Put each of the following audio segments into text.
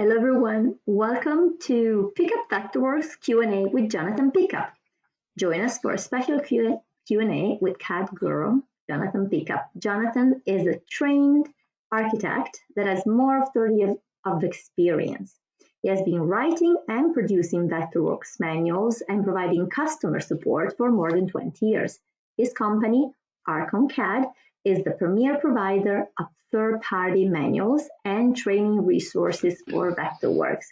Hello everyone, welcome to Pickup Vectorworks Q&A with Jonathan Pickup. Join us for a special Q&A with CAD Guru, Jonathan Pickup. Jonathan is a trained architect that has more of 30 years of experience. He has been writing and producing Vectorworks manuals and providing customer support for more than 20 years. His company, ArchonCAD, is the premier provider of third-party manuals and training resources for Vectorworks.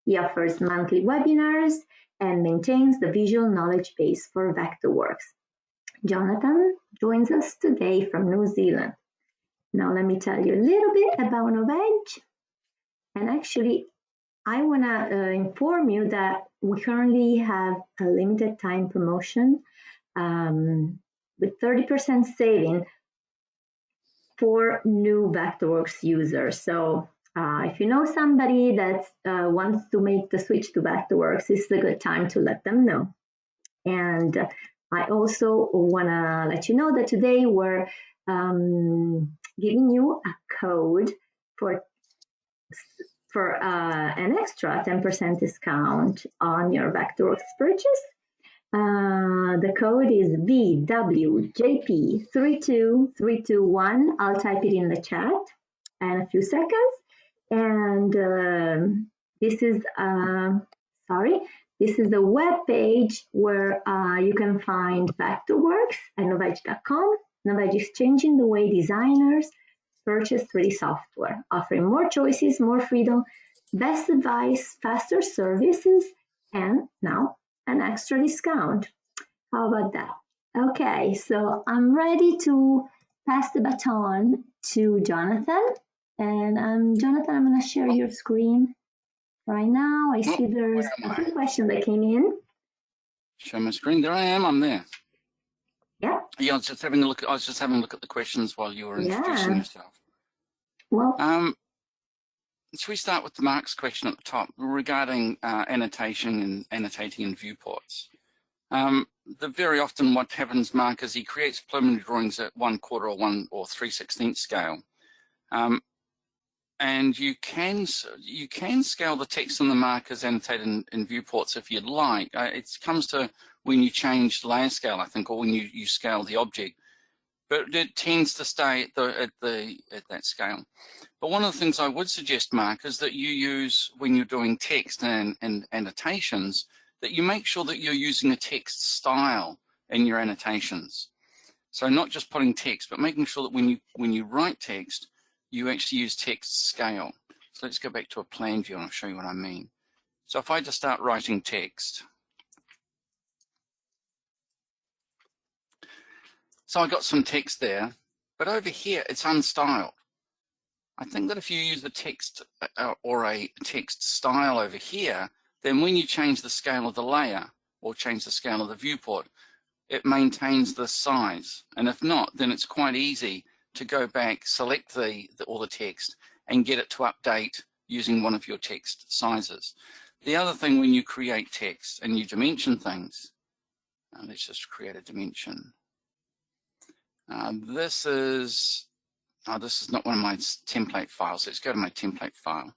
He offers monthly webinars and maintains the Visual Knowledgebase for Vectorworks. Jonathan joins us today from New Zealand. Now let me tell you a little bit about Novage. And actually, I want to inform you that we currently have a limited time promotion with 30% saving for new Vectorworks users. So if you know somebody that wants to make the switch to Vectorworks, this is a good time to let them know. And I also want to let you know that today we're giving you a code for an extra 10% discount on your Vectorworks purchase. The code is VWJP32321. I'll type it in the chat in a few seconds. And this is the web page where you can find Vectorworks at novage.com. Novage is changing the way designers purchase 3D software, offering more choices, more freedom, best advice, faster services, and now an extra discount. How about that? Okay, so I'm ready to pass the baton to Jonathan. And Jonathan, I'm going to share your screen right now. I see there's a few questions that came in. Show my screen. There I am. I'm there. Yeah. Yeah, I was just having a look. At the questions while you were introducing yourself. Well, should we start with the Mark's question at the top regarding annotation and annotating in viewports? Very often what happens, Mark, is he creates preliminary drawings at 1/4 or 1 or 3/16 scale. And you can scale the text on the markers annotated in viewports if you'd like. It comes to when you change layer scale, I think, or when you scale the object. But it tends to stay at that scale. But one of the things I would suggest, Mark, is that you use, when you're doing text and annotations, that you make sure that you're using a text style in your annotations. So not just putting text, but making sure that when you write text, you actually use text scale. So let's go back to a plan view and I'll show you what I mean. So if I just start writing text, so I got some text there, but over here it's unstyled. I think that if you use the text or a text style over here, then when you change the scale of the layer or change the scale of the viewport, it maintains the size. And if not, then it's quite easy to go back, select all the text and get it to update using one of your text sizes. The other thing when you create text and you dimension things, let's just create a dimension. This is not one of my template files. Let's go to my template file.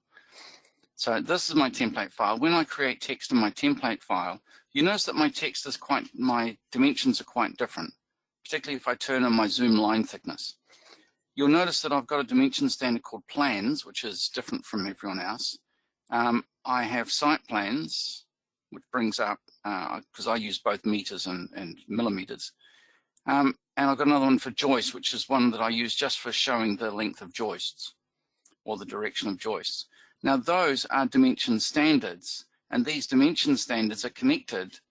So this is my template file. When I create text in my template file, you notice that my dimensions are quite different, particularly if I turn on my zoom line thickness. You'll notice that I've got a dimension standard called plans, which is different from everyone else. I have site plans, which brings up, because I use both meters and millimeters. And I've got another one for joist, which is one that I use just for showing the length of joists or the direction of joists. Now those are dimension standards, and these dimension standards are connected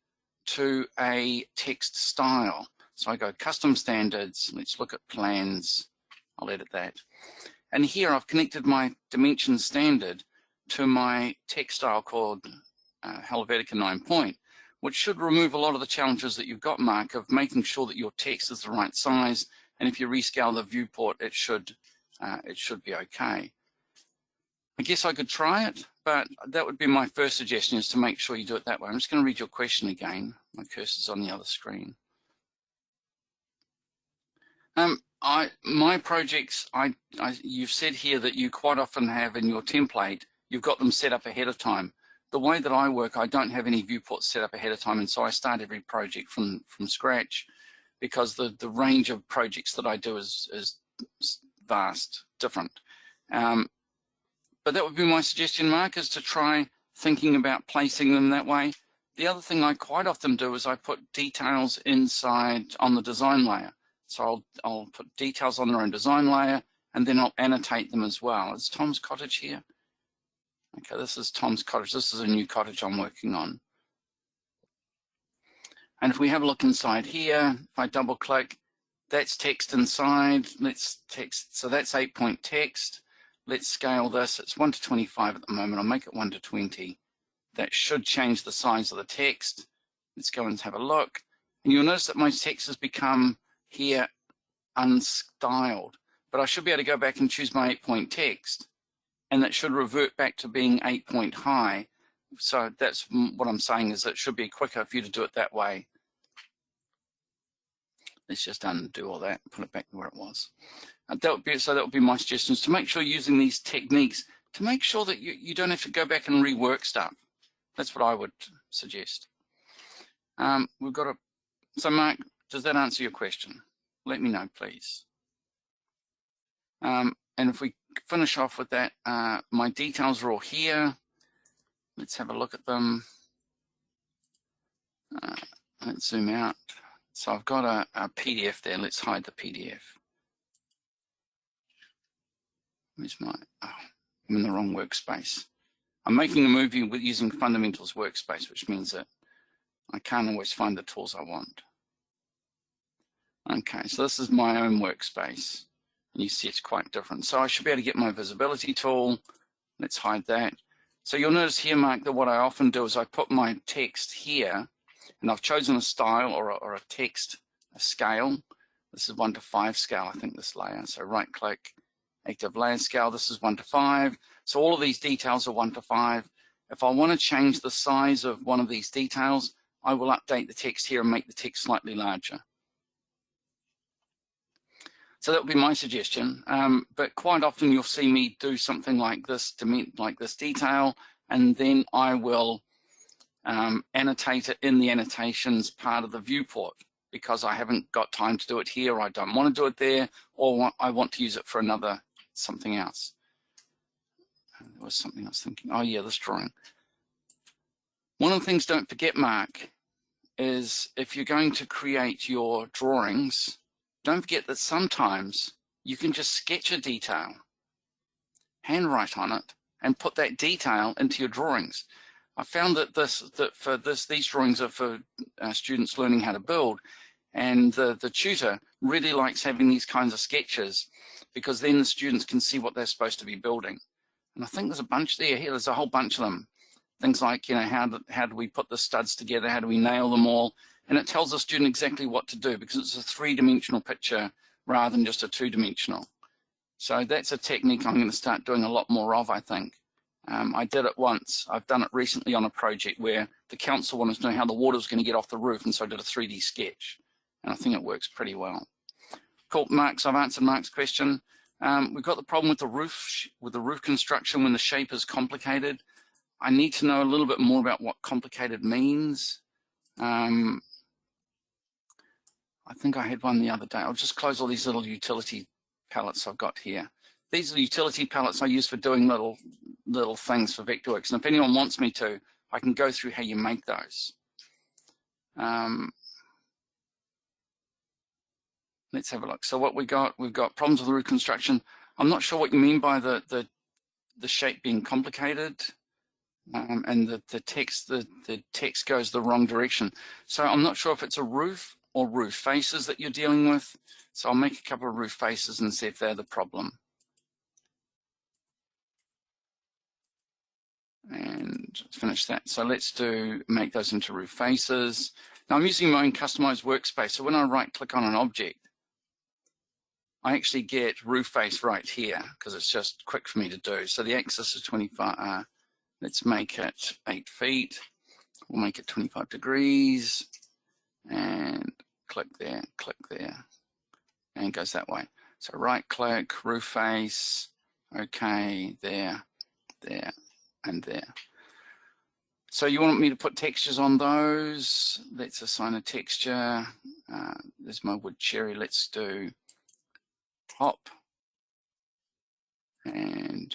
to a text style. So I go custom standards, let's look at plans, I'll edit that. And here I've connected my dimension standard to my text style called Helvetica 9 point, which should remove a lot of the challenges that you've got, Mark, of making sure that your text is the right size, and if you rescale the viewport, it should be okay. I guess I could try it, but that would be my first suggestion, is to make sure you do it that way. I'm just going to read your question again. My cursor's on the other screen. My projects, you've said here that you quite often have in your template, you've got them set up ahead of time. The way that I work, I don't have any viewports set up ahead of time, and so I start every project from scratch, because the range of projects that I do is vast, different. But that would be my suggestion, Mark, is to try thinking about placing them that way. The other thing I quite often do is I put details inside on the design layer. So I'll put details on their own design layer, and then I'll annotate them as well. Is Tom's cottage here? Okay, this is Tom's cottage. This is a new cottage I'm working on. And if we have a look inside here, if I double click, that's text inside. Let's text, so that's 8-point text. Let's scale this. It's 1 to 25 at the moment. I'll make it 1 to 20. That should change the size of the text. Let's go and have a look. And you'll notice that my text has become here unstyled, but I should be able to go back and choose my 8-point text, and that should revert back to being 8-point high. So that's what I'm saying, is it should be quicker for you to do it that way. Let's just undo all that and put it back where it was. That would be my suggestions, to make sure using these techniques to make sure that you don't have to go back and rework stuff. That's what I would suggest. We've got so Mark, does that answer your question? Let me know, please. And if we finish off with that, my details are all here. Let's have a look at them. Let's zoom out. So I've got a PDF there. Let's hide the PDF. Where's my, oh, I'm in the wrong workspace. I'm making a movie with using Fundamentals workspace, which means that I can't always find the tools I want. Okay, so this is my own workspace. And you see it's quite different. So I should be able to get my visibility tool. Let's hide that. So you'll notice here, Mark, that what I often do is I put my text here, and I've chosen a style or a text, a scale. This is 1 to 5 scale, I think, this layer. So right click, active layer scale, this is 1 to 5. So all of these details are 1 to 5. If I want to change the size of one of these details, I will update the text here and make the text slightly larger. So that would be my suggestion. But quite often you'll see me do something like this, like this detail, and then I will annotate it in the annotations part of the viewport, because I haven't got time to do it here, or I don't want to do it there, or I want to use it for something else. There was something I was thinking. Oh yeah, this drawing. One of the things, don't forget, Mark, is if you're going to create your drawings, don't forget that sometimes you can just sketch a detail, handwrite on it, and put that detail into your drawings. I found that these drawings are for students learning how to build, and the tutor really likes having these kinds of sketches, because then the students can see what they're supposed to be building. And I think there's a bunch there. Here, there's a whole bunch of them. Things like, you know, how do we put the studs together? How do we nail them all? And it tells the student exactly what to do, because it's a 3-dimensional picture rather than just a 2-dimensional. So that's a technique I'm going to start doing a lot more of, I think. I did it once. I've done it recently on a project where the council wanted to know how the water was going to get off the roof, and so I did a 3D sketch. And I think it works pretty well. Cool, Mark, so I've answered Mark's question. We've got the problem with the roof construction when the shape is complicated. I need to know a little bit more about what complicated means. I think I had one the other day. I'll just close all these little utility palettes I've got here. These are the utility palettes I use for doing little things for Vectorworks. And if anyone wants me to, I can go through how you make those. Let's have a look. So what we've got problems with the roof construction. I'm not sure what you mean by the shape being complicated. And the text goes the wrong direction. So I'm not sure if it's a roof or roof faces that you're dealing with. So I'll make a couple of roof faces and see if they're the problem. And finish that. So let's make those into roof faces. Now I'm using my own customized workspace. So when I right click on an object, I actually get roof face right here, because it's just quick for me to do. So the axis is 25. Let's make it 8 feet. We'll make it 25 degrees. And click there, and it goes that way. So right click, roof face, okay, there, and there. So you want me to put textures on those. Let's assign a texture. There's my wood cherry. Let's do top and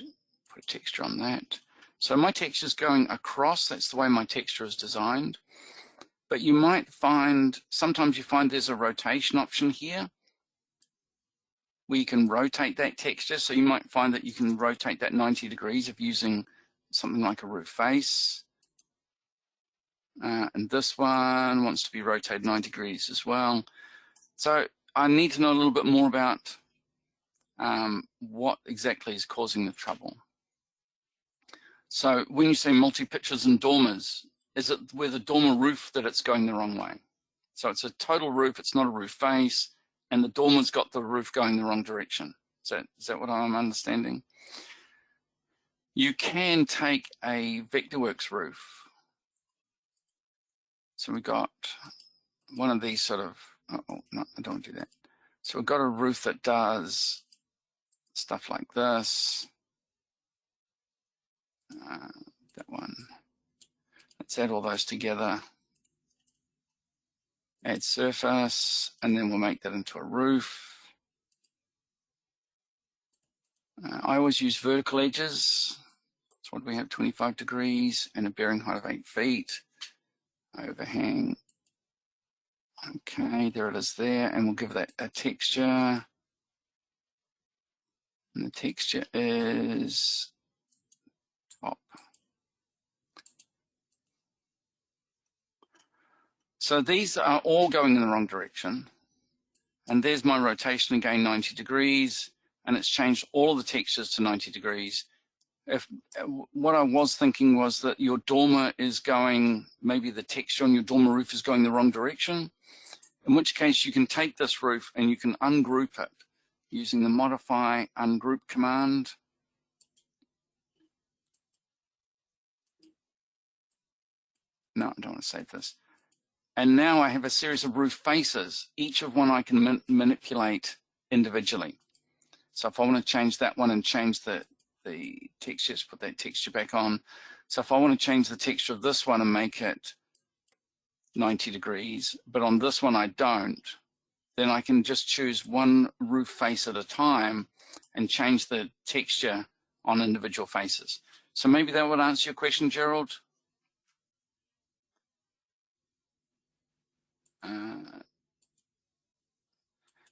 put a texture on that. So my texture is going across. That's the way my texture is designed. But you might find, sometimes you find there's a rotation option here where you can rotate that texture. So you might find that you can rotate that 90 degrees if using something like a roof face. And this one wants to be rotated 90 degrees as well. So I need to know a little bit more about what exactly is causing the trouble. So when you say multi-pitches and dormers, is it with a dormer roof that it's going the wrong way? So it's a total roof, it's not a roof face, and the dormer's got the roof going the wrong direction. Is that what I'm understanding? You can take a Vectorworks roof. So we got one of these sort of, oh no, I don't want to do that. So we've got a roof that does stuff like this. That one. Let's add all those together. Add surface, and then we'll make that into a roof. I always use vertical edges. So what do we have? 25 degrees and a bearing height of 8 feet. Overhang. Okay, there it is there, and we'll give that a texture. And the texture is top. So these are all going in the wrong direction. And there's my rotation again, 90 degrees, and it's changed all of the textures to 90 degrees. What I was thinking was that your dormer is going, maybe the texture on your dormer roof is going the wrong direction, in which case you can take this roof and you can ungroup it using the modify ungroup command. No, I don't want to save this. And now I have a series of roof faces, each of one I can manipulate individually. So if I want to change that one and change the texture, just put that texture back on. So if I want to change the texture of this one and make it 90 degrees, but on this one I don't, then I can just choose one roof face at a time and change the texture on individual faces. So maybe that would answer your question, Gerald.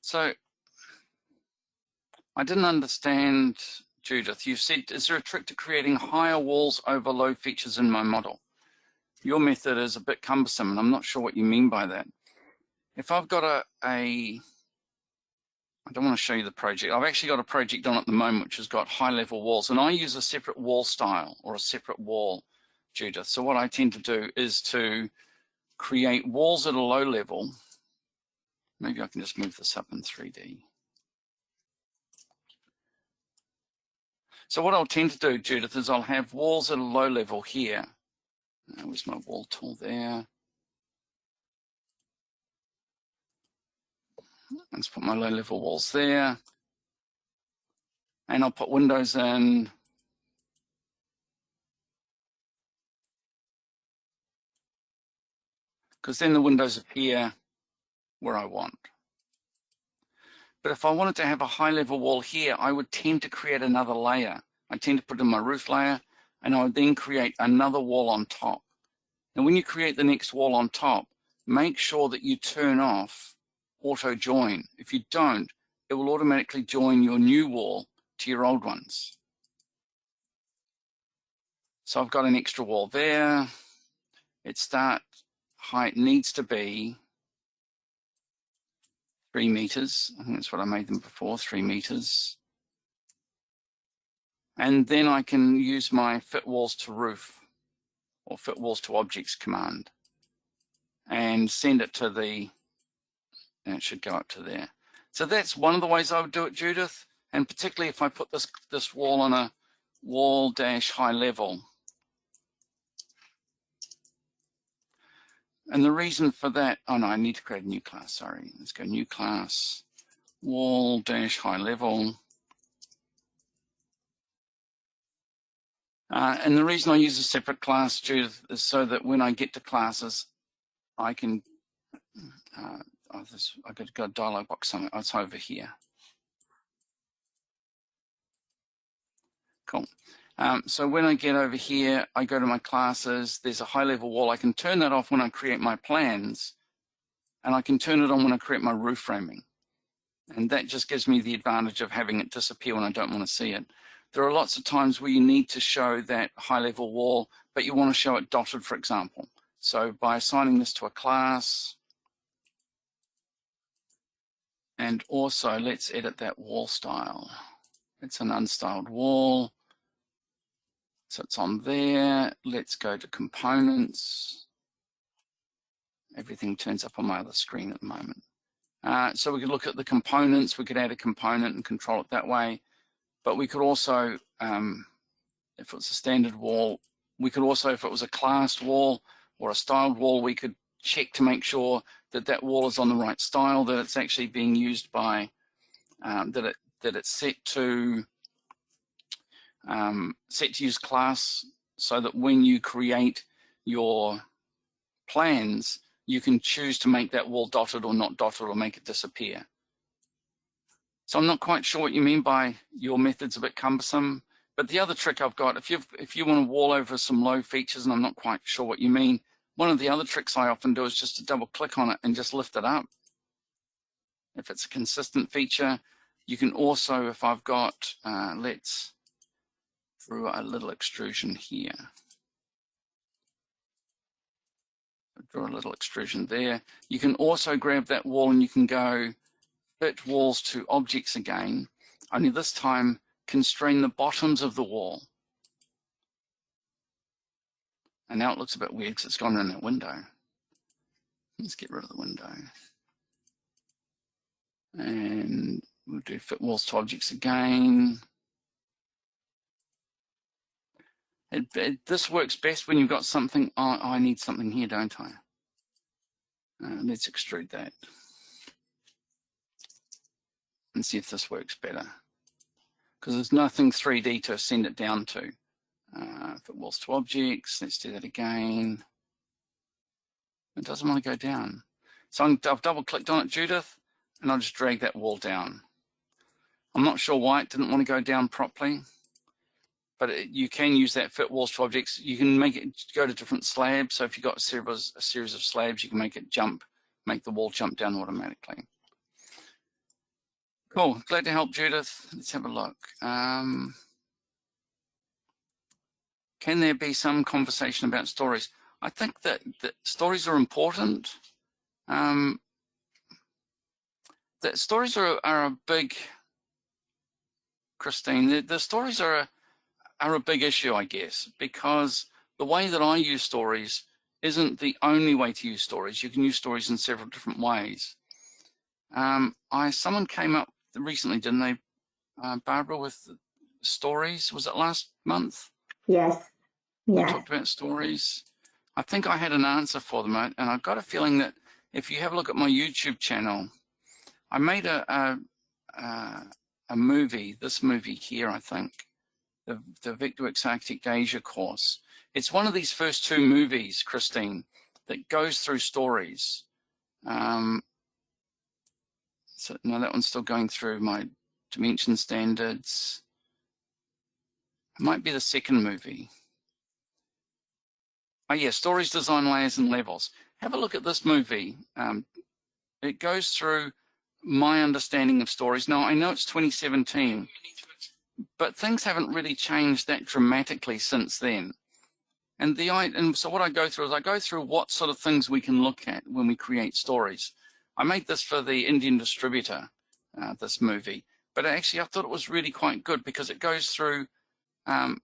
So I didn't understand, Judith. You said, is there a trick to creating higher walls over low features in my model? Your method is a bit cumbersome, and I'm not sure what you mean by that. If I've got I don't want to show you the project. I've actually got a project on at the moment which has got high-level walls, and I use a separate wall style or a separate wall, Judith. So what I tend to do is to create walls at a low level. Maybe I can just move this up in 3D. So what I'll tend to do, Judith, is I'll have walls at a low level here. Where's my wall tool there? Let's put my low level walls there. And I'll put windows in. Because then the windows appear where I want. But if I wanted to have a high level wall here, I would tend to create another layer. I tend to put in my roof layer, and I would then create another wall on top. And when you create the next wall on top, make sure that you turn off auto join. If you don't, it will automatically join your new wall to your old ones. So I've got an extra wall there. Its start height needs to be 3 meters. I think that's what I made them before, 3 meters. And then I can use my fit walls to roof or fit walls to objects command and send it to and it should go up to there. So that's one of the ways I would do it, Judith. And particularly if I put this wall on a wall dash high level. And the reason for that, oh no, I need to create a new class, sorry. Let's go new class, wall dash high level. And the reason I use a separate class, Judith, is so that when I get to classes, I can, I've got a dialog box somewhere. Oh, it's over here. Cool. So when I get over here, I go to my classes, there's a high-level wall. I can turn that off when I create my plans, and I can turn it on when I create my roof framing. And that just gives me the advantage of having it disappear when I don't want to see it. There are lots of times where you need to show that high-level wall, but you want to show it dotted, for example. So by assigning this to a class, and also let's edit that wall style. It's an unstyled wall. So it's on there. Let's go to components. Everything turns up on my other screen at the moment. So we could look at the components. We could add a component and control it that way. But we could also, if it's a standard wall, we could also, if it was a classed wall or a styled wall, we could check to make sure that that wall is on the right style, that it's actually being used by, that it's set to use class, so that when you create your plans, you can choose to make that wall dotted or not dotted, or make it disappear. So I'm not quite sure what you mean by your method's a bit cumbersome, but the other trick I've got, if you want to wall over some low features and I'm not quite sure what you mean, one of the other tricks I often do is just to double click on it and just lift it up. If it's a consistent feature, you can also, if I've got, let's through a little extrusion here. Draw a little extrusion there. You can also grab that wall and you can go fit walls to objects again, only this time constrain the bottoms of the wall. And now it looks a bit weird because it's gone in that window. Let's get rid of the window. And we'll do fit walls to objects again. This works best when you've got something. Oh, I need something here, don't I? Let's extrude that and see if this works better, because there's nothing 3D to send it down to. Fit walls to objects, let's do that again. It doesn't want to go down. So I've double clicked on it, Judith, and I'll just drag that wall down. I'm not sure why it didn't want to go down properly, but you can use that fit walls to objects. You can make it go to different slabs. So if you've got a series of slabs, you can make it jump, make the wall jump down automatically. Cool, glad to help, Judith. Let's have a look. Can there be some conversation about stories? I think that stories are important. That stories are a big, Christine, the stories are a big issue, I guess, because the way that I use stories isn't the only way to use stories. You can use stories in several different ways. Someone came up recently, didn't they, Barbara, with stories? Was it last month? Yes. We talked about stories. I think I had an answer for them, and I've got a feeling that if you have a look at my YouTube channel, I made a movie, this movie here, I think, the Vectorworks Architect Asia course. It's one of these first two movies, Christine, that goes through stories. So no, that one's still going through my dimension standards. It might be the second movie. Oh yeah, stories, design layers, and levels. Have a look at this movie. It goes through my understanding of stories. Now, I know it's 2017, but things haven't really changed that dramatically since then. And so what I go through is I go through what sort of things we can look at when we create stories. I made this for the Indian distributor, this movie, but actually I thought it was really quite good because it goes through,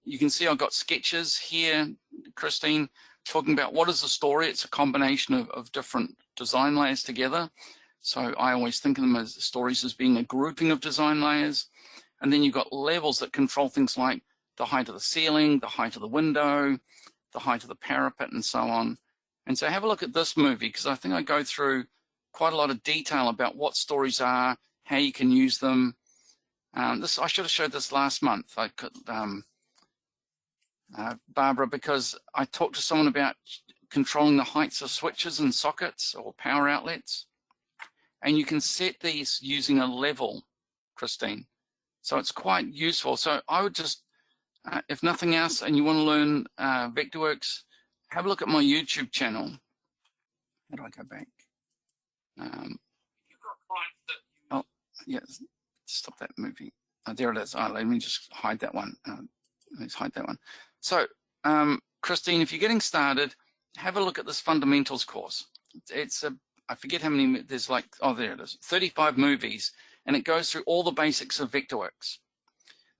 you can see I've got sketches here, Christine, talking about what is the story. It's a combination of different design layers together. So I always think of them as stories as being a grouping of design layers. And then you've got levels that control things like the height of the ceiling, the height of the window, the height of the parapet, and so on. And so have a look at this movie, because I think I go through quite a lot of detail about what stories are, how you can use them. I should have showed this last month. I could, Barbara, because I talked to someone about controlling the heights of switches and sockets or power outlets. And you can set these using a level, Christine. So it's quite useful. So I would just, if nothing else, and you want to learn Vectorworks, have a look at my YouTube channel. How do I go back? Oh, yeah, stop that movie. Oh, there it is. Oh, let me just hide that one. Let's hide that one. So, Christine, if you're getting started, have a look at this fundamentals course. It's a, I forget how many, there's like, oh, there it is, 35 movies, and it goes through all the basics of Vectorworks.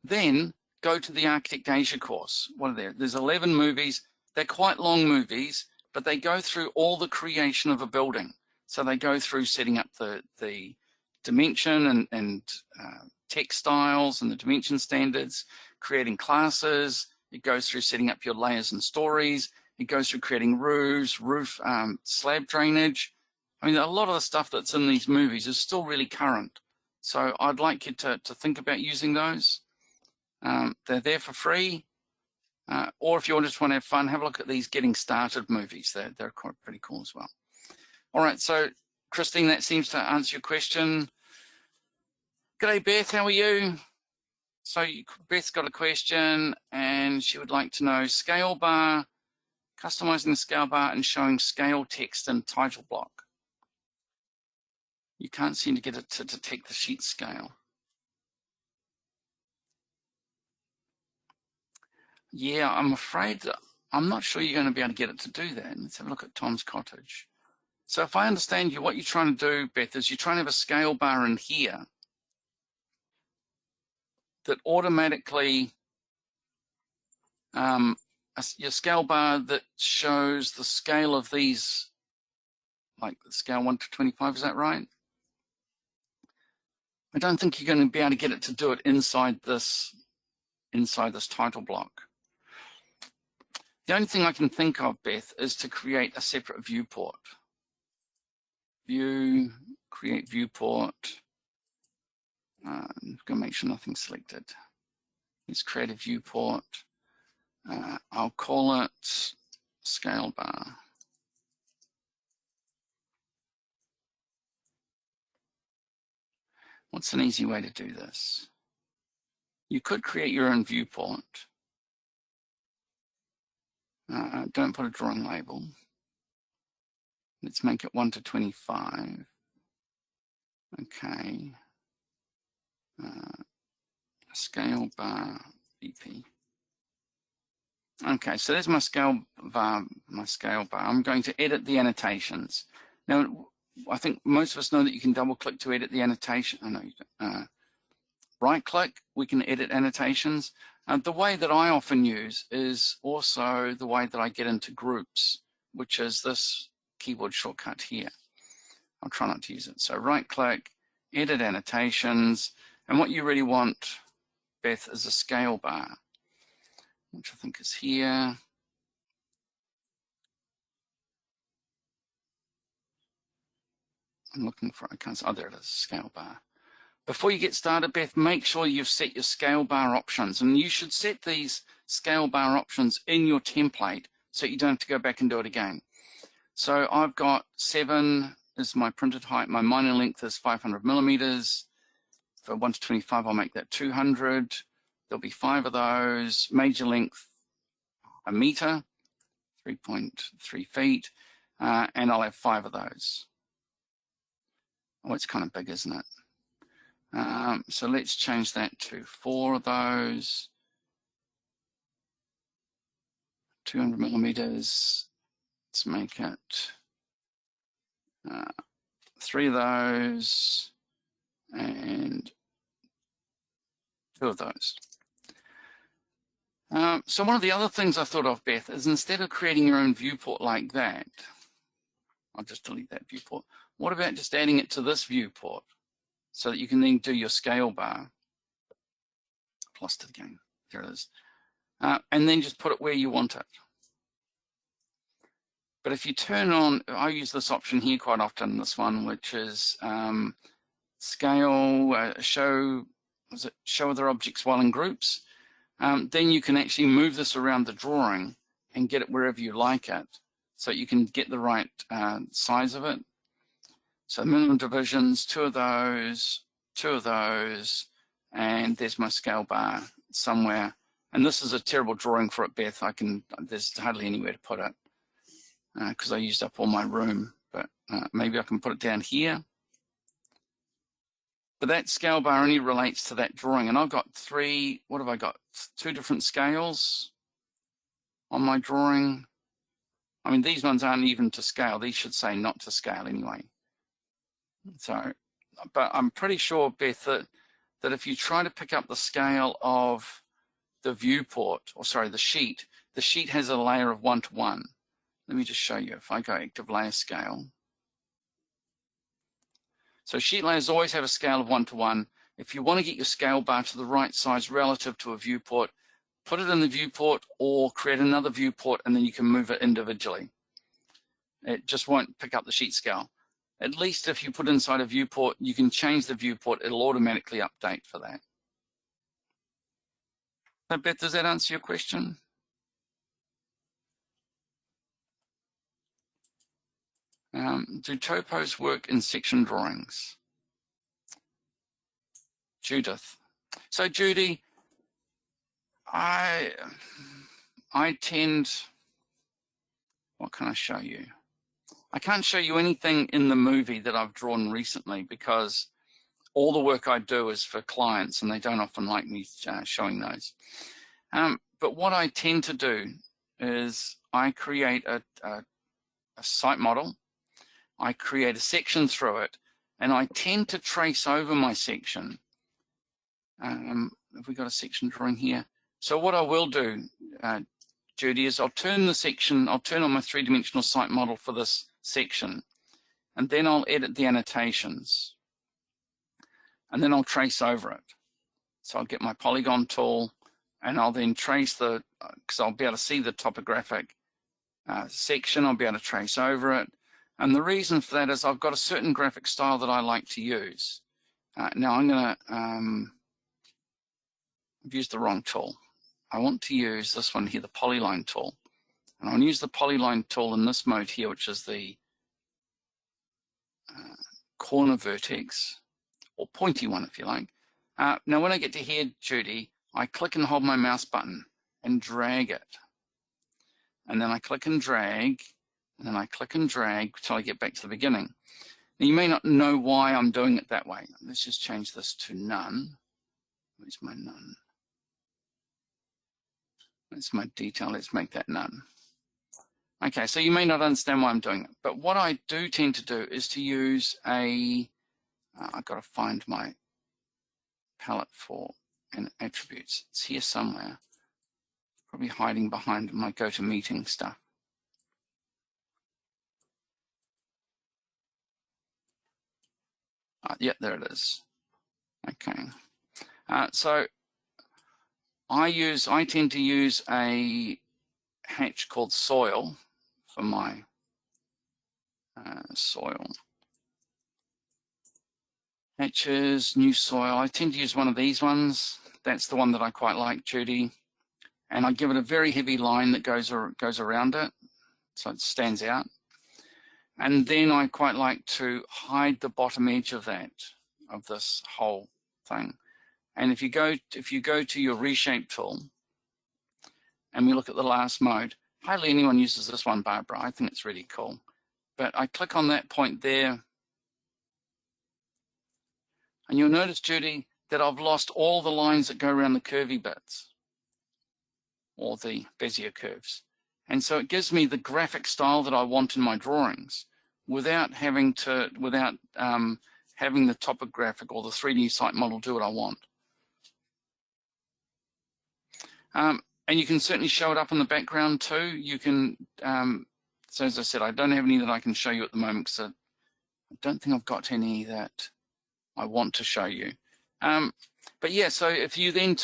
Then go to the Architect Asia course. What are there? There's 11 movies. They're quite long movies, but they go through all the creation of a building. So they go through setting up the dimension and text styles and the dimension standards, creating classes. It goes through setting up your layers and stories. It goes through creating roofs, slab drainage. I mean, a lot of the stuff that's in these movies is still really current. So I'd like you to think about using those. They're there for free. Or if you just want to have fun, have a look at these getting started movies. They're quite pretty cool as well. All right, so Christine, that seems to answer your question. G'day, Beth, how are you? So Beth's got a question and she would like to know scale bar, customizing the scale bar and showing scale text and title block. You can't seem to get it to detect the sheet scale. Yeah, I'm afraid I'm not sure you're going to be able to get it to do that. Let's have a look at Tom's Cottage. So if I understand you, what you're trying to do, Beth, is you're trying to have a scale bar in here that automatically, your scale bar that shows the scale of these, like the scale 1 to 25, is that right? I don't think you're going to be able to get it to do it inside this title block. The only thing I can think of, Beth, is to create a separate viewport. View, create viewport. I'm going to make sure nothing's selected. Let's create a viewport. I'll call it scale bar. What's an easy way to do this? You could create your own viewport. Don't put a drawing label. Let's make it 1 to 25. Okay. Scale bar BP. Okay, so there's my scale bar. I'm going to edit the annotations. Now, I think most of us know that you can double click to edit the annotation. I know you don't. Right click, we can edit annotations. The way that I often use is also the way that I get into groups, which is this keyboard shortcut here. I'll try not to use it. So right click, edit annotations, and what you really want, Beth, is a scale bar, which I think is here. I'm looking for, I can't, oh, there it is, scale bar. Before you get started, Beth, make sure you've set your scale bar options, and you should set these scale bar options in your template so you don't have to go back and do it again. So I've got 7 is my printed height, my minor length is 500 millimeters. For 1 to 25, I'll make that 200. There'll be 5 of those. Major length, a meter, 3.3 feet, and I'll have 5 of those. Oh, it's kind of big, isn't it? So let's change that to 4 of those. 200 millimeters. Let's make it 3 of those and 2 of those. So one of the other things I thought of, Beth, is instead of creating your own viewport like that, I'll just delete that viewport. What about just adding it to this viewport so that you can then do your scale bar? I've lost it again. There it is. And then just put it where you want it. But if you turn on, I use this option here quite often, this one, which is scale, show other objects while in groups. then you can actually move this around the drawing and get it wherever you like it, so you can get the right size of it. So minimum divisions, two of those, and there's my scale bar somewhere. And this is a terrible drawing for it, Beth. There's hardly anywhere to put it because I used up all my room, but maybe I can put it down here. But that scale bar only relates to that drawing, and I've got what have I got? 2 different scales on my drawing. I mean, these ones aren't even to scale. These should say not to scale anyway. So, but I'm pretty sure, Beth, that if you try to pick up the scale of the viewport, or sorry, the sheet has a layer of 1 to 1. Let me just show you. If I go active layer scale. So sheet layers always have a scale of 1 to 1. If you want to get your scale bar to the right size relative to a viewport, put it in the viewport or create another viewport, and then you can move it individually. It just won't pick up the sheet scale. At least if you put inside a viewport, you can change the viewport. It'll automatically update for that. So Beth, does that answer your question? Do topos work in section drawings? Judith. So Judy, I tend, what can I show you? I can't show you anything in the movie that I've drawn recently because all the work I do is for clients and they don't often like me showing those. But what I tend to do is I create a site model, I create a section through it, and I tend to trace over my section. Have we got a section drawing here? So what I will do, Judy, is I'll turn on my 3-dimensional site model for this section, and then I'll edit the annotations, and then I'll trace over it. So I'll get my polygon tool, and I'll then trace because I'll be able to see the topographic section, I'll be able to trace over it. And the reason for that is I've got a certain graphic style that I like to use. Now I'm going to, I've used the wrong tool. I want to use this one here, the Polyline tool. And I'll use the Polyline tool in this mode here, which is the corner vertex, or pointy one if you like. Now when I get to here, Judy, I click and hold my mouse button and drag it. And then I click and drag, and then I click and drag until I get back to the beginning. Now you may not know why I'm doing it that way. Let's just change this to none. Where's my none? That's my detail, let's make that none. Okay, so you may not understand why I'm doing it, but what I do tend to do is to use I've got to find my palette for attributes. It's here somewhere, probably hiding behind my GoToMeeting stuff. Yeah, there it is. Okay, so I tend to use a hatch called soil for my soil. Hatches, new soil. I tend to use one of these ones. That's the one that I quite like, Judy. And I give it a very heavy line that goes around it, so it stands out. And then I quite like to hide the bottom edge of this whole thing. And if you go to your Reshape tool, and we look at the last mode, hardly anyone uses this one, Barbara. I think it's really cool. But I click on that point there, and you'll notice, Judy, that I've lost all the lines that go around the curvy bits, or the Bezier curves. And so it gives me the graphic style that I want in my drawings without having the topographic or the 3D site model do what I want. And you can certainly show it up in the background too. You can, so as I said, I don't have any that I can show you at the moment because I don't think I've got any that I want to show you. But yeah, so if you then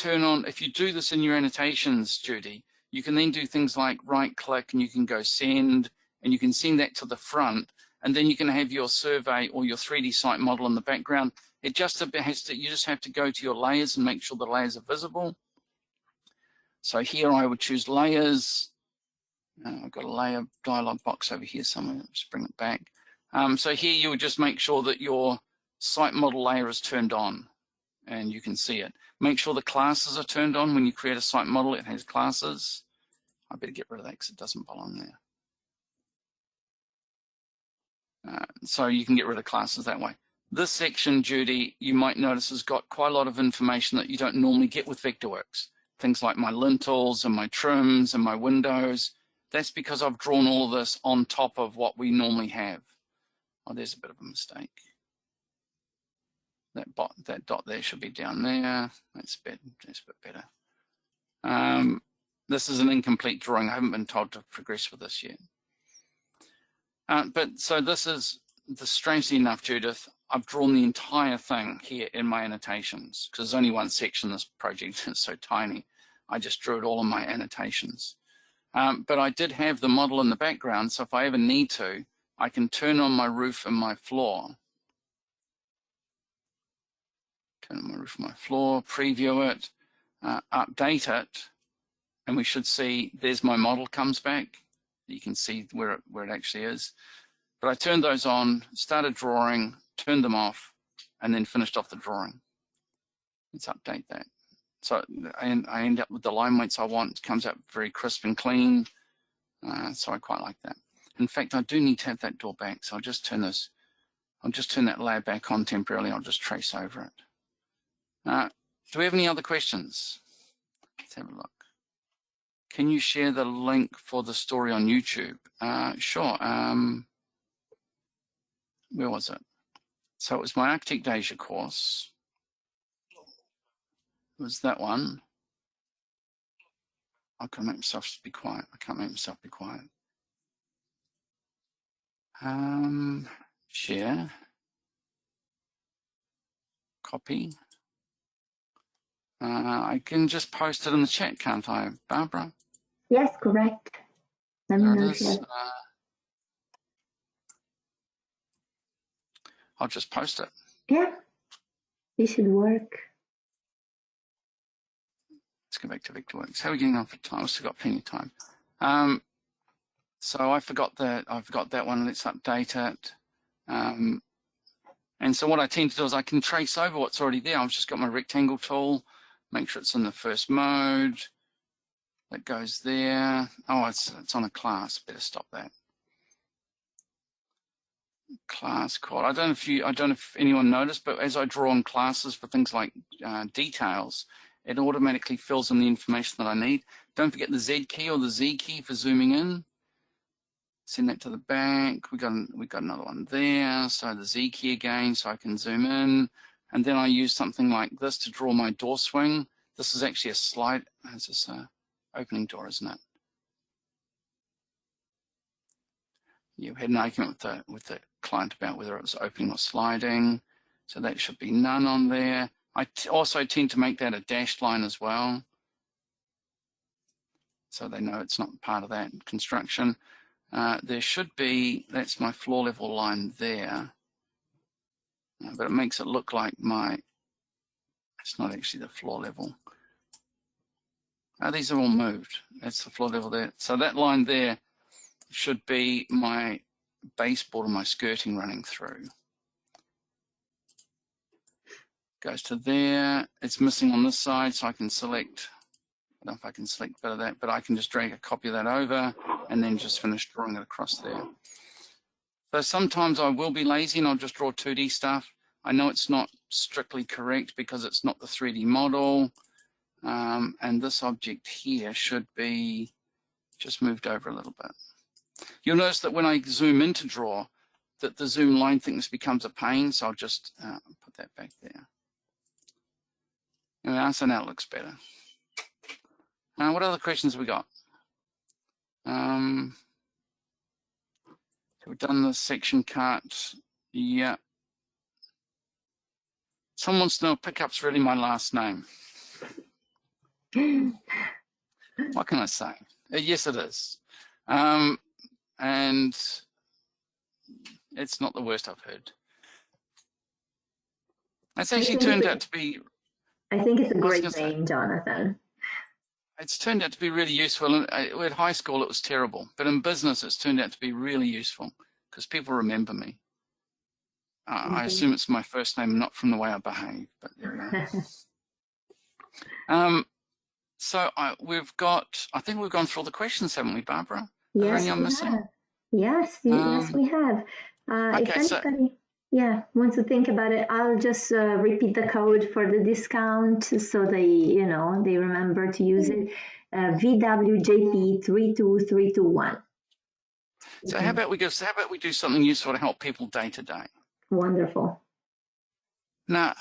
if you do this in your annotations, Judy, you can then do things like right click and you can go send, and you can send that to the front, and then you can have your survey or your 3D site model in the background. It just you just have to go to your layers and make sure the layers are visible. So here I would choose layers. I've got a layer dialog box over here somewhere. Let's bring it back. So here you would just make sure that your site model layer is turned on and you can see it. Make sure the classes are turned on. When you create a site model, it has classes. I better get rid of that because it doesn't belong there. So you can get rid of classes that way. This section, Judy, you might notice has got quite a lot of information that you don't normally get with Vectorworks. Things like my lintels and my trims and my windows. That's because I've drawn all of this on top of what we normally have. Oh, there's a bit of a mistake. That dot there should be down there. That's a bit better. This is an incomplete drawing. I haven't been told to progress with this yet. But so this is, strangely enough, Judith, I've drawn the entire thing here in my annotations because there's only one section. This project is so tiny. I just drew it all in my annotations. But I did have the model in the background, so if I ever need to, I can turn on my roof and my floor. Turn on my roof and my floor, preview it, update it, and we should see there's my model comes back. You can see where it actually is. But I turned those on, started drawing, turned them off, and then finished off the drawing. Let's update that. So I end up with the line weights I want. It comes out very crisp and clean. So I quite like that. In fact, I do need to have that door back. So I'll just turn this, I'll just turn that layer back on temporarily. I'll just trace over it. Do we have any other questions? Let's have a look. Can you share the link for the story on YouTube? Sure. Where was it? So it was my Architect Asia course. It was that one. I can't make myself be quiet. I can't make myself be quiet. Share. Copy. I can just post it in the chat, can't I, Barbara? Yes, correct. Let me know if you have... I'll just post it. Yeah, this should work. Let's go back to Vectorworks. How are we getting on for time? I've still got plenty of time. So I forgot that one. Let's update it. And so what I tend to do is I can trace over what's already there. I've just got my rectangle tool, make sure it's in the first mode. That goes there. Oh, it's on a class. Better stop that. Class called. I don't know if anyone noticed, but as I draw on classes for things like details, it automatically fills in the information that I need. Don't forget the Z key or the Z key for zooming in. Send that to the back. We got another one there. So the Z key again, so I can zoom in. And then I use something like this to draw my door swing. This is actually a slide. This is an opening door, isn't it? You had an argument with the client about whether it was opening or sliding. So that should be none on there. I also tend to make that a dashed line as well, so they know it's not part of that construction. There should be, that's my floor level line there, but it makes it look like it's not actually the floor level. These are all moved. That's the floor level there. So that line there should be my baseboard or my skirting running through. Goes to there. It's missing on this side, so I can select, I don't know if I can select a bit of that, but I can just drag a copy of that over and then just finish drawing it across there. So sometimes I will be lazy and I'll just draw 2D stuff. I know it's not strictly correct because it's not the 3D model. And this object here should be just moved over a little bit. You'll notice that when I zoom in to draw, that the zoom line thickness becomes a pain, so I'll just put that back there. So now it looks better. What other questions have we got? So we've done the section cut. Yeah. Someone wants to know if pickup's really my last name. What can I say? Yes, it is. And it's not the worst I've heard. It's actually turned out to be... I think it's a great name, Jonathan. it's turned out to be really useful. At high school, it was terrible, but in business, it's turned out to be really useful because people remember me. I assume it's my first name, not from the way I behave, but there we go. So I think we've gone through all the questions, haven't we, Barbara? Are there any I'm missing? Yes, yes, we have. If anybody, wants to think about it, I'll just repeat the code for the discount so they remember to use it. VWJP32321. So how about we do something useful to help people day to day? Wonderful. Now,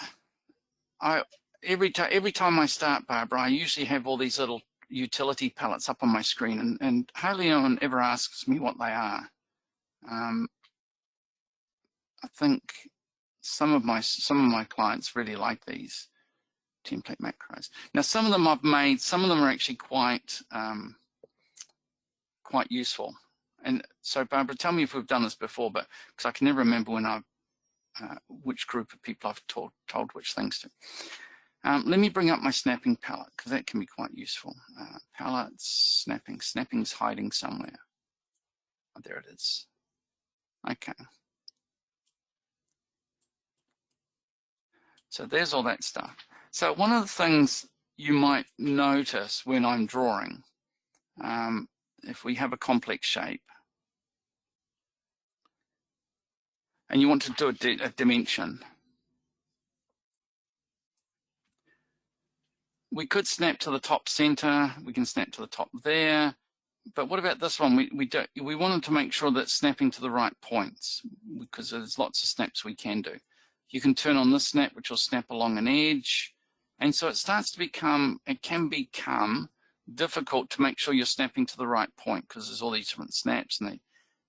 every time I start, Barbara, I usually have all these little utility palettes up on my screen, and hardly anyone ever asks me what they are. I think some of my clients really like these template macros. Now, some of them I've made, some of them are actually quite useful. And so, Barbara, tell me if we've done this before, but because I can never remember when which group of people I've told which things to. Let me bring up my snapping palette because that can be quite useful. Palettes, snapping. Snapping's hiding somewhere. Oh, there it is. Okay. So there's all that stuff. So one of the things you might notice when I'm drawing, if we have a complex shape, and you want to do a dimension, we could snap to the top center, we can snap to the top there, but what about this one? We wanted to make sure that snapping to the right points, because there's lots of snaps we can do. You can turn on this snap, which will snap along an edge, and so it can become difficult to make sure you're snapping to the right point because there's all these different snaps and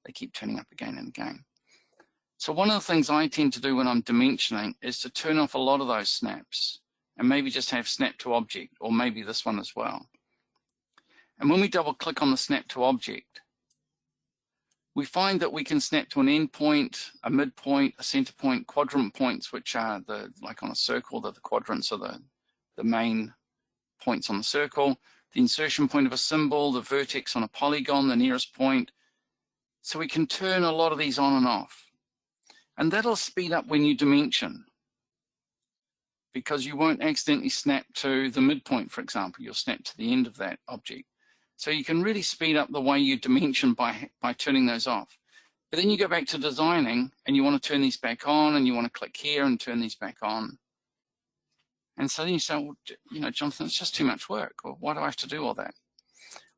they keep turning up again and again. So one of the things I tend to do when I'm dimensioning is to turn off a lot of those snaps and maybe just have snap to object, or maybe this one as well. And when we double click on the snap to object, we find that we can snap to an end point, a midpoint, a center point, quadrant points, which are like on a circle, the quadrants are the main points on the circle, the insertion point of a symbol, the vertex on a polygon, the nearest point. So we can turn a lot of these on and off. And that'll speed up when you dimension, because you won't accidentally snap to the midpoint, for example. You'll snap to the end of that object. So you can really speed up the way you dimension by turning those off. But then you go back to designing and you want to turn these back on, and you want to click here and turn these back on. And so then you say, well, Jonathan, it's just too much work. Well, why do I have to do all that?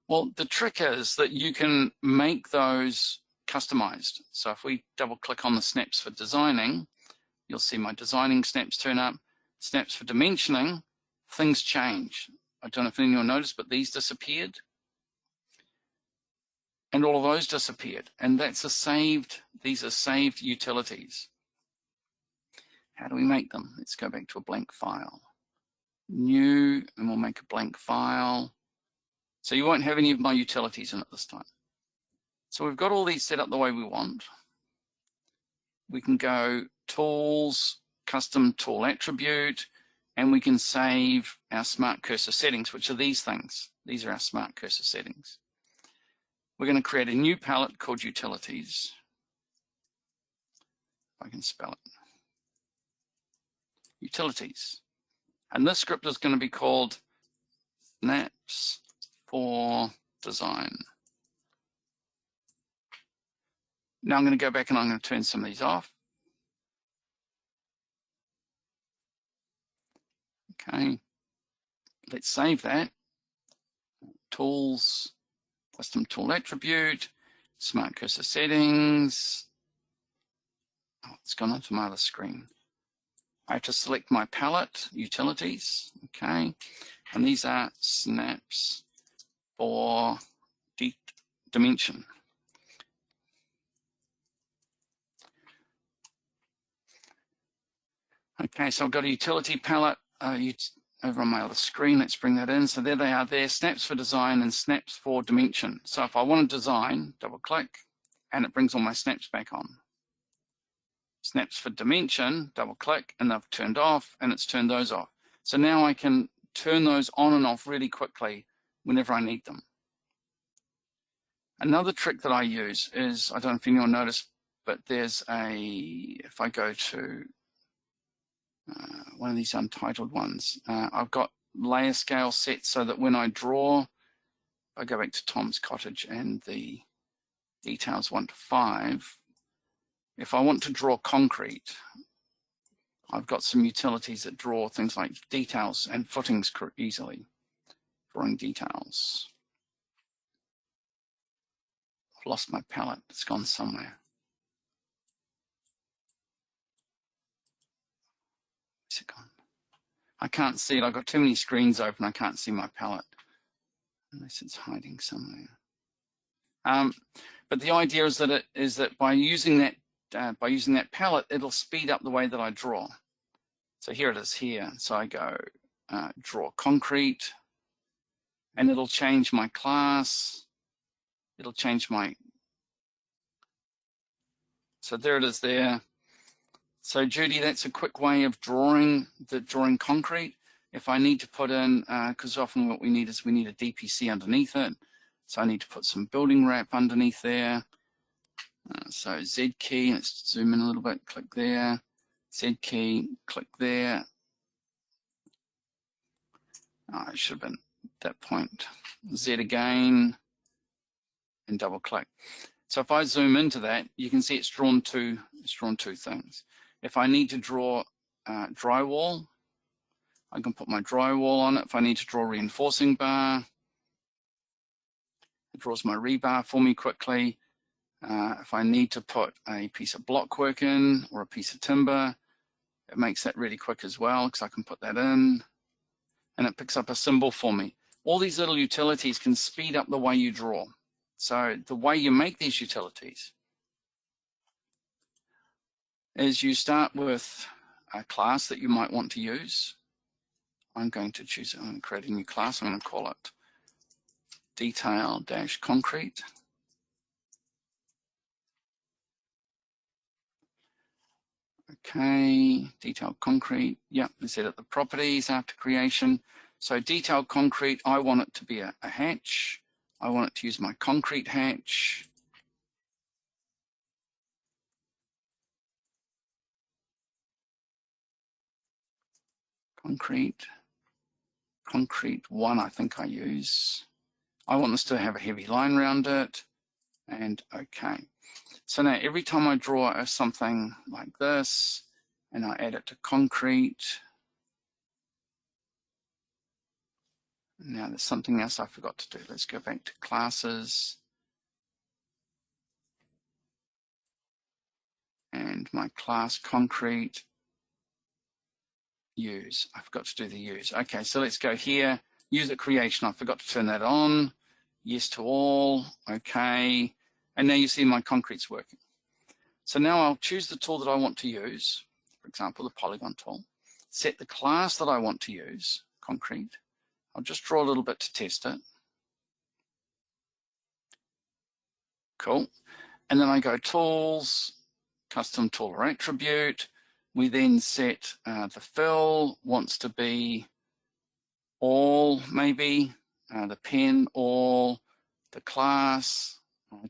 Well, the trick is that you can make those customized. So if we double click on the snaps for designing, you'll see my designing snaps turn up. Snaps for dimensioning, things change. I don't know if anyone noticed, but these disappeared. And all of those disappeared. And these are saved utilities. How do we make them? Let's go back to a blank file. New, and we'll make a blank file. So you won't have any of my utilities in it this time. So we've got all these set up the way we want. We can go Tools, Custom Tool Attribute, and we can save our Smart Cursor settings, which are these things. These are our Smart Cursor settings. We're going to create a new palette called Utilities. If I can spell it. Utilities. And this script is going to be called Snaps for Design. Now I'm going to go back and I'm going to turn some of these off. Okay, let's save that. Tools, Custom Tool Attribute, Smart Cursor Settings. Oh, it's gone onto my other screen. I have to select my palette, Utilities, okay, and these are snaps for dimension. Okay, so I've got a utility palette over on my other screen. Let's bring that in. So there they are there, snaps for design and snaps for dimension. So if I want to design, double click, and it brings all my snaps back on. Snaps for dimension, double click, and they've turned off, and it's turned those off. So now I can turn those on and off really quickly, whenever I need them. Another trick that I use is, I don't know if anyone noticed, but there's if I go to one of these untitled ones, I've got layer scale set so that when I draw, I go back to Tom's Cottage and the details 1 to 5. If I want to draw concrete, I've got some utilities that draw things like details and footings easily. Drawing details. I've lost my palette, it's gone somewhere. Where's it gone? I can't see it, I've got too many screens open, I can't see my palette. Unless it's hiding somewhere. But the idea is that by using that palette, it'll speed up the way that I draw. So here it is here. So I go draw concrete, and it'll change my class. It'll change my. So there it is there. So Judy, that's a quick way of drawing concrete. If I need to put in, because often what we need is a DPC underneath it. So I need to put some building wrap underneath there. So Z key, let's zoom in a little bit, click there. Z key, click there. Oh, it should have been at that point. Z again, and double click. So if I zoom into that, you can see it's drawn two things. If I need to draw drywall, I can put my drywall on it. If I need to draw reinforcing bar, it draws my rebar for me quickly. If I need to put a piece of blockwork in or a piece of timber, it makes that really quick as well because I can put that in and it picks up a symbol for me. All these little utilities can speed up the way you draw. So the way you make these utilities is you start with a class that you might want to use. I'm going to create a new class. I'm going to call it detail-concrete. Okay, detailed concrete. Yep, we set up the properties after creation. So detailed concrete, I want it to be a hatch. I want it to use my concrete hatch. Concrete 1, I think I use. I want this to have a heavy line around it. And okay. So now every time I draw something like this and I add it to concrete, now there's something else I forgot to do. Let's go back to classes. And my class concrete use. I forgot to do the use. Okay, so let's go here. Use at creation. I forgot to turn that on. Yes to all. Okay. And now you see my concrete's working. So now I'll choose the tool that I want to use. For example, the polygon tool. Set the class that I want to use, concrete. I'll just draw a little bit to test it. Cool. And then I go tools, custom tool or attribute. We then set the fill wants to be all, maybe, the pen, all, the class.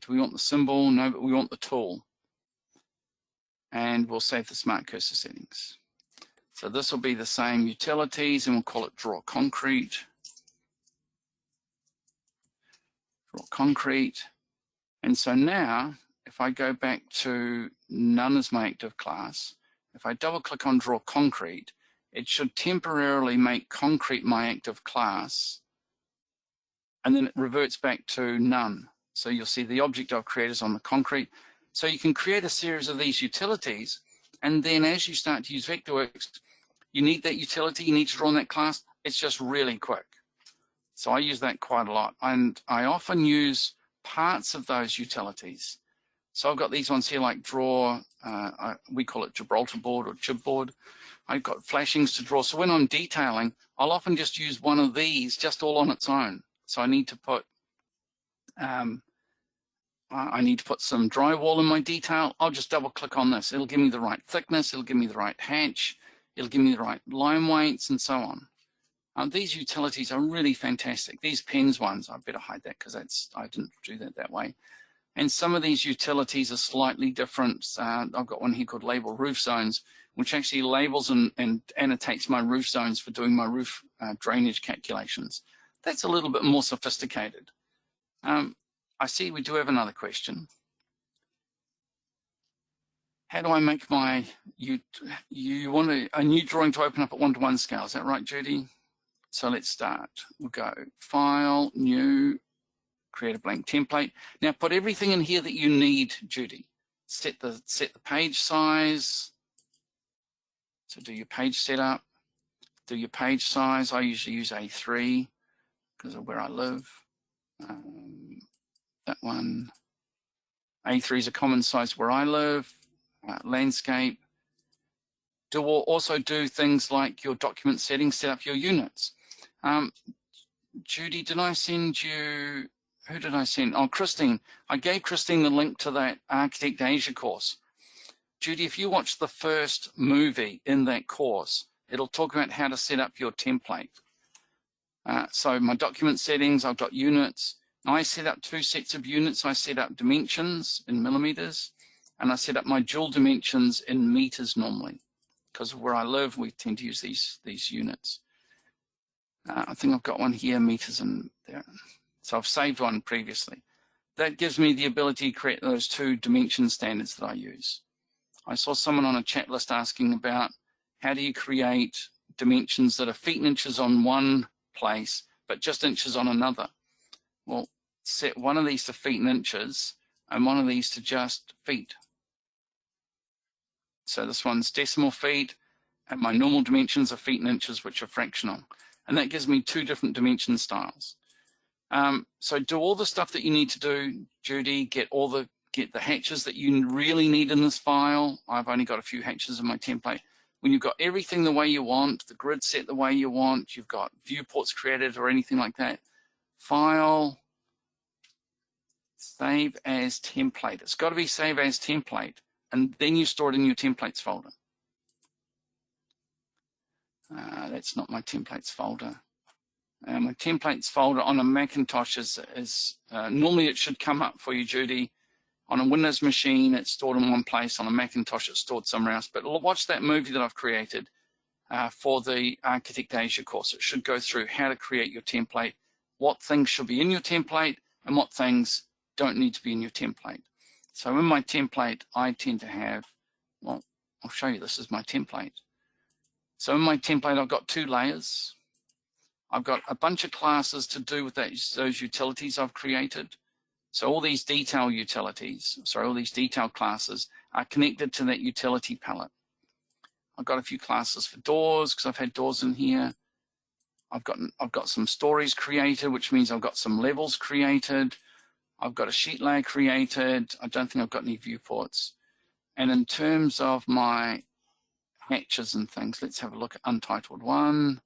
Do we want the symbol? No, but we want the tool. And we'll save the smart cursor settings. So this will be the same utilities and we'll call it draw concrete. Draw concrete. And so now, if I go back to none as my active class, if I double click on draw concrete, it should temporarily make concrete my active class, and then it reverts back to none. So you'll see the object I've created is on the concrete. So you can create a series of these utilities, and then as you start to use Vectorworks, you need that utility, you need to draw in that class, it's just really quick. So I use that quite a lot, and I often use parts of those utilities. So I've got these ones here like draw, we call it Gibraltar board or chipboard. I've got flashings to draw. So when I'm detailing, I'll often just use one of these just all on its own. So I need to put some drywall in my detail. I'll just double click on this. It'll give me the right thickness. It'll give me the right hatch. It'll give me the right line weights and so on. These utilities are really fantastic. These pens ones, I better hide that because I didn't do that way. And some of these utilities are slightly different. I've got one here called Label Roof Zones, which actually labels and annotates my roof zones for doing my roof drainage calculations. That's a little bit more sophisticated. I see we do have another question. How do I make my, you want a new drawing to open up at 1:1 scale, is that right, Judy? So let's start. We'll go File, New, create a blank template. Now put everything in here that you need, Judy. Set the page size. So do your page setup, do your page size. I usually use A3 because of where I live. That one. A3 is a common size where I live. Landscape. Also do things like your document settings, set up your units. Judy, did I send you, who did I send? Oh, Christine. I gave Christine the link to that Architect Asia course. Judy, if you watch the first movie in that course, it'll talk about how to set up your template. So my document settings, I've got units. I set up 2 sets of units. I set up dimensions in millimeters, and I set up my dual dimensions in meters normally. Because where I live, we tend to use these units. I think I've got one here, meters in there. So I've saved one previously. That gives me the ability to create those 2 dimension standards that I use. I saw someone on a chat list asking about how do you create dimensions that are feet and inches on one place, but just inches on another. Well, set one of these to feet and inches, and one of these to just feet. So this one's decimal feet, and my normal dimensions are feet and inches, which are fractional. And that gives me 2 different dimension styles. So do all the stuff that you need to do, Judy, get the hatches that you really need in this file. I've only got a few hatches in my template. When you've got everything the way you want, the grid set the way you want, you've got viewports created or anything like that, File, Save as Template. It's got to be Save as Template, and then you store it in your templates folder. That's not my templates folder. My templates folder on a Macintosh is normally it should come up for you, Judy. On a Windows machine, it's stored in one place. On a Macintosh, it's stored somewhere else. But watch that movie that I've created for the Architect Asia course. It should go through how to create your template, what things should be in your template, and what things don't need to be in your template. So in my template, I tend to have, well, I'll show you, this is my template. So in my template, I've got 2 layers. I've got a bunch of classes to do with those utilities I've created. So all these detail utilities, all these detail classes are connected to that utility palette. I've got a few classes for doors because I've had doors in here. I've got some stories created, which means I've got some levels created. I've got a sheet layer created. I don't think I've got any viewports. And in terms of my hatches and things, let's have a look at Untitled 1.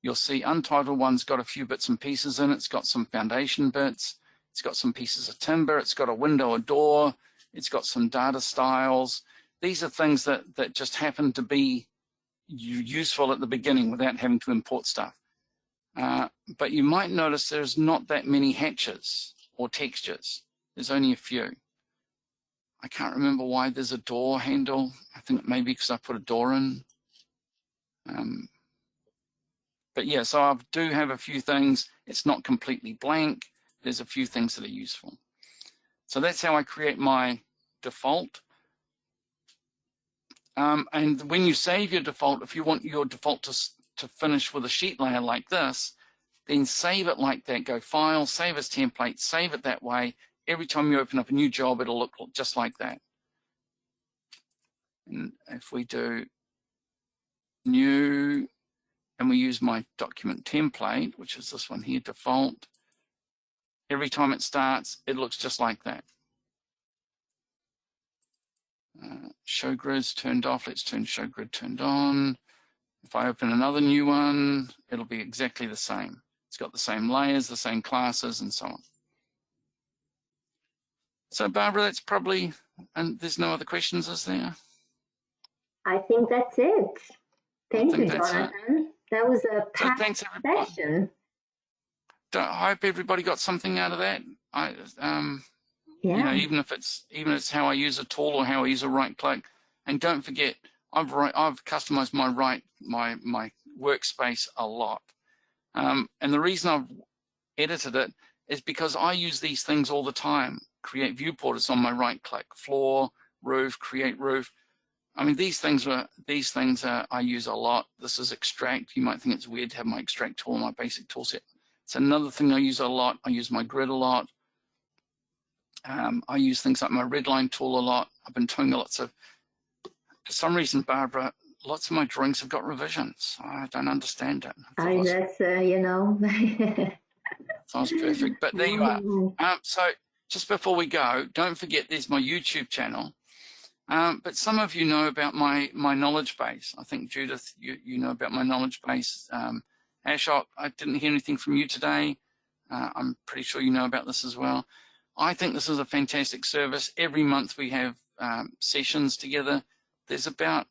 You'll see Untitled 1's got a few bits and pieces in it. It's got some foundation bits. It's got some pieces of timber. It's got a window, a door. It's got some data styles. These are things that just happen to be useful at the beginning without having to import stuff. But you might notice there's not that many hatches or textures. There's only a few. I can't remember why there's a door handle. I think maybe because I put a door in. But yeah, so I do have a few things. It's not completely blank. There's a few things that are useful. So that's how I create my default. And when you save your default, if you want your default to finish with a sheet layer like this, then save it like that. Go File, Save as Template, save it that way. Every time you open up a new job, it'll look just like that. And if we do New, and we use my document template, which is this one here, default, every time it starts, it looks just like that. Show grids turned off. Let's turn show grid turned on. If I open another new one, it'll be exactly the same. It's got the same layers, the same classes, and so on. So Barbara, that's probably, and there's no other questions, is there? I think that's it. Thank you, Jonathan. That was a So packed thanks, everybody. session. I hope everybody got something out of that. You know, even if it's how I use a tool or how I use a right click. And don't forget, I've customized my workspace a lot. And the reason I've edited it is because I use these things all the time. Create viewports on my right click, floor, roof, create roof. I mean, these things I use a lot. This is extract. You might think it's weird to have my extract tool in my basic tool set. It's another thing I use a lot. I use my grid a lot. I use things like my redline tool a lot. I've been doing lots of, for some reason, Barbara, lots of my drawings have got revisions. I don't understand it. That's, you know. Sounds perfect, but there you are. So just before we go, don't forget there's my YouTube channel. But some of you know about my knowledge base. I think, Judith, you know about my knowledge base. Ashok, I didn't hear anything from you today. I'm pretty sure you know about this as well. I think this is a fantastic service. Every month we have sessions together. There's about,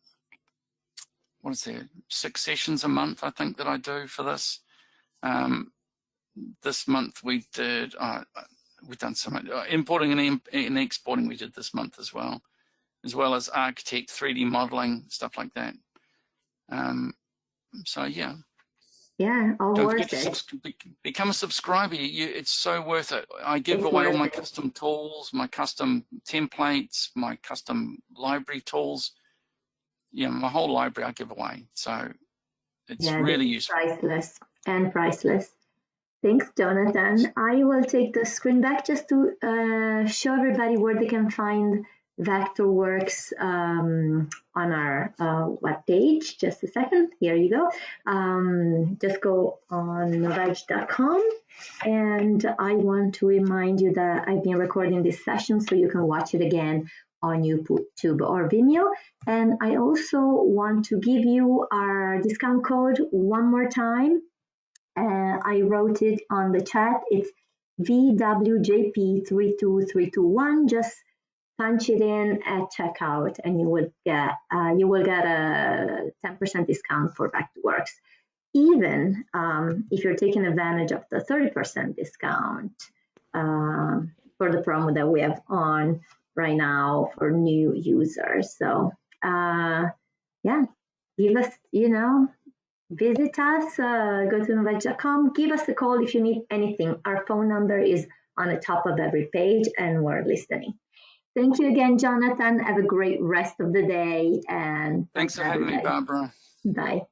6 sessions a month, I think, that I do for this. This month we've done so much. Importing and exporting we did this month as well as Architect, 3D modeling, stuff like that. So yeah. Yeah, all Don't worth forget it. to become a subscriber. It's so worth it. I give away all my custom tools, my custom templates, my custom library tools. Yeah, my whole library I give away. So it's really useful. Priceless and priceless. Thanks, Jonathan. I will take the screen back just to show everybody where they can find Vectorworks on our web page. Just a second. Here you go. Just go on novage.com. And I want to remind you that I've been recording this session so you can watch it again on YouTube or Vimeo. And I also want to give you our discount code one more time. I wrote it on the chat. It's VWJP32321. Just punch it in at checkout, and you will get a 10% discount for Vectorworks. Even if you're taking advantage of the 30% discount for the promo that we have on right now for new users. So yeah, give us, visit us, go to novage.com, give us a call if you need anything. Our phone number is on the top of every page, and we're listening. Thank you again, Jonathan. Have a great rest of the day. And thanks for having me, Barbara. Bye.